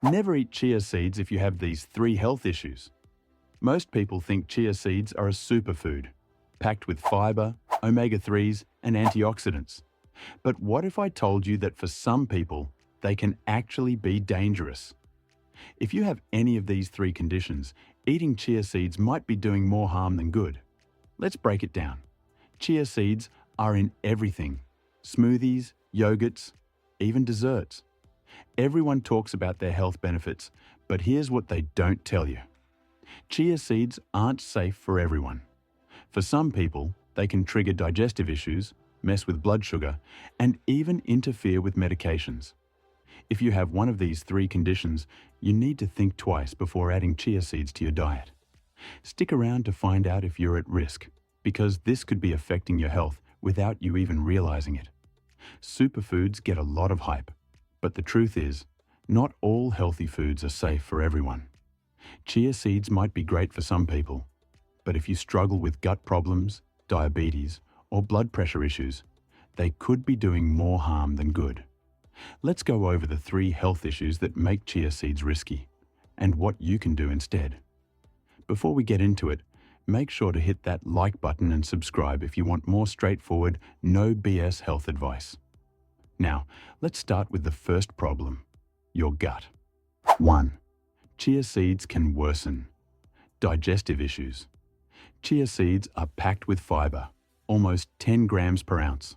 Never eat chia seeds if you have these three health issues. Most people think chia seeds are a superfood, packed with fiber, omega-3s, and antioxidants. But what if I told you that for some people, they can actually be dangerous? If you have any of these three conditions, eating chia seeds might be doing more harm than good. Let's break it down. Chia seeds are in everything: smoothies, yogurts, even desserts. Everyone talks about their health benefits, but here's what they don't tell you. Chia seeds aren't safe for everyone. For some people, they can trigger digestive issues, mess with blood sugar, and even interfere with medications. If you have one of these three conditions, you need to think twice before adding chia seeds to your diet. Stick around to find out if you're at risk, because this could be affecting your health without you even realizing it. Superfoods get a lot of hype, but the truth is, not all healthy foods are safe for everyone. Chia seeds might be great for some people, but if you struggle with gut problems, diabetes, or blood pressure issues, they could be doing more harm than good. Let's go over the three health issues that make chia seeds risky, and what you can do instead. Before we get into it, make sure to hit that like button and subscribe if you want more straightforward, no BS health advice. Now, let's start with the first problem: your gut. 1. Chia seeds can worsen digestive issues. Chia seeds are packed with fiber, almost 10 grams per ounce.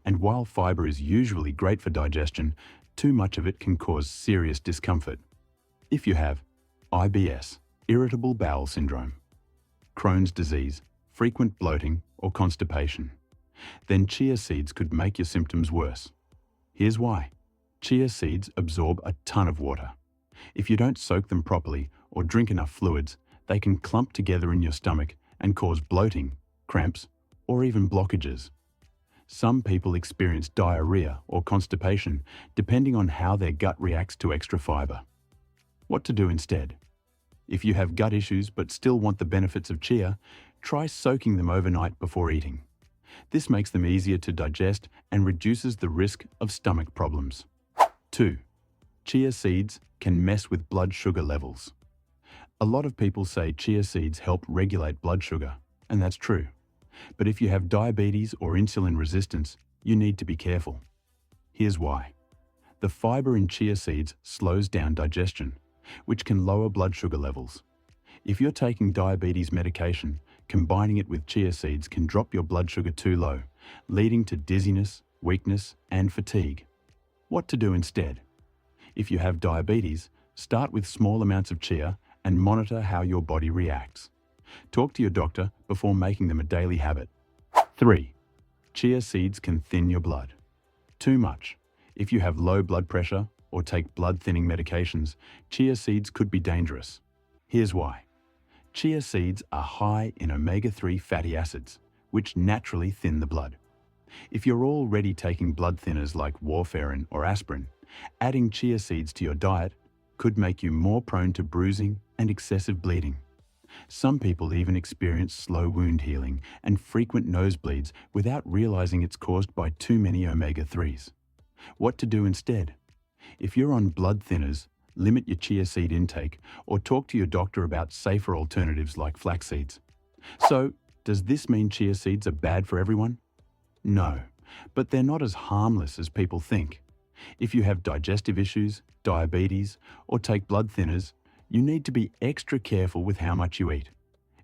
And while fiber is usually great for digestion, too much of it can cause serious discomfort. If you have IBS, irritable bowel syndrome, Crohn's disease, frequent bloating, or constipation, then chia seeds could make your symptoms worse. Here's why. Chia seeds absorb a ton of water. If you don't soak them properly or drink enough fluids, they can clump together in your stomach and cause bloating, cramps, or even blockages. Some people experience diarrhea or constipation depending on how their gut reacts to extra fiber. What to do instead? If you have gut issues but still want the benefits of chia, try soaking them overnight before eating. This makes them easier to digest and reduces the risk of stomach problems. 2. Chia seeds can mess with blood sugar levels. A lot of people say chia seeds help regulate blood sugar, and that's true. But if you have diabetes or insulin resistance, you need to be careful. Here's why. The fiber in chia seeds slows down digestion, which can lower blood sugar levels. If you're taking diabetes medication, combining it with chia seeds can drop your blood sugar too low, leading to dizziness, weakness, and fatigue. What to do instead? If you have diabetes, start with small amounts of chia and monitor how your body reacts. Talk to your doctor before making them a daily habit. 3. Chia seeds can thin your blood. Too much. If you have low blood pressure or take blood-thinning medications, chia seeds could be dangerous. Here's why. Chia seeds are high in omega-3 fatty acids, which naturally thin the blood. If you're already taking blood thinners like warfarin or aspirin, adding chia seeds to your diet could make you more prone to bruising and excessive bleeding. Some people even experience slow wound healing and frequent nosebleeds without realizing it's caused by too many omega-3s. What to do instead? If you're on blood thinners, limit your chia seed intake or talk to your doctor about safer alternatives like flax seeds. So, does this mean chia seeds are bad for everyone? No, but they're not as harmless as people think. If you have digestive issues, diabetes, or take blood thinners, you need to be extra careful with how much you eat.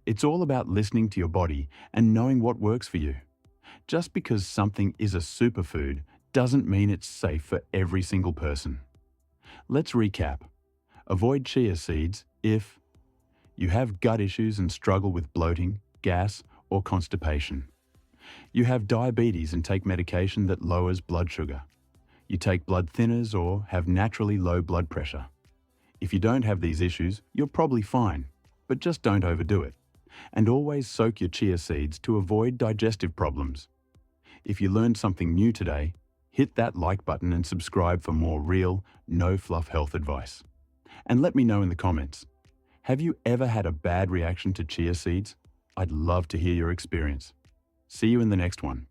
It's all about listening to your body and knowing what works for you. Just because something is a superfood doesn't mean it's safe for every single person. Let's recap. Avoid chia seeds if you have gut issues and struggle with bloating, gas, or constipation. You have diabetes and take medication that lowers blood sugar. You take blood thinners or have naturally low blood pressure. If you don't have these issues, you're probably fine, but just don't overdo it. And always soak your chia seeds to avoid digestive problems. If you learned something new today, hit that like button and subscribe for more real, no-fluff health advice. And let me know in the comments, have you ever had a bad reaction to chia seeds? I'd love to hear your experience. See you in the next one.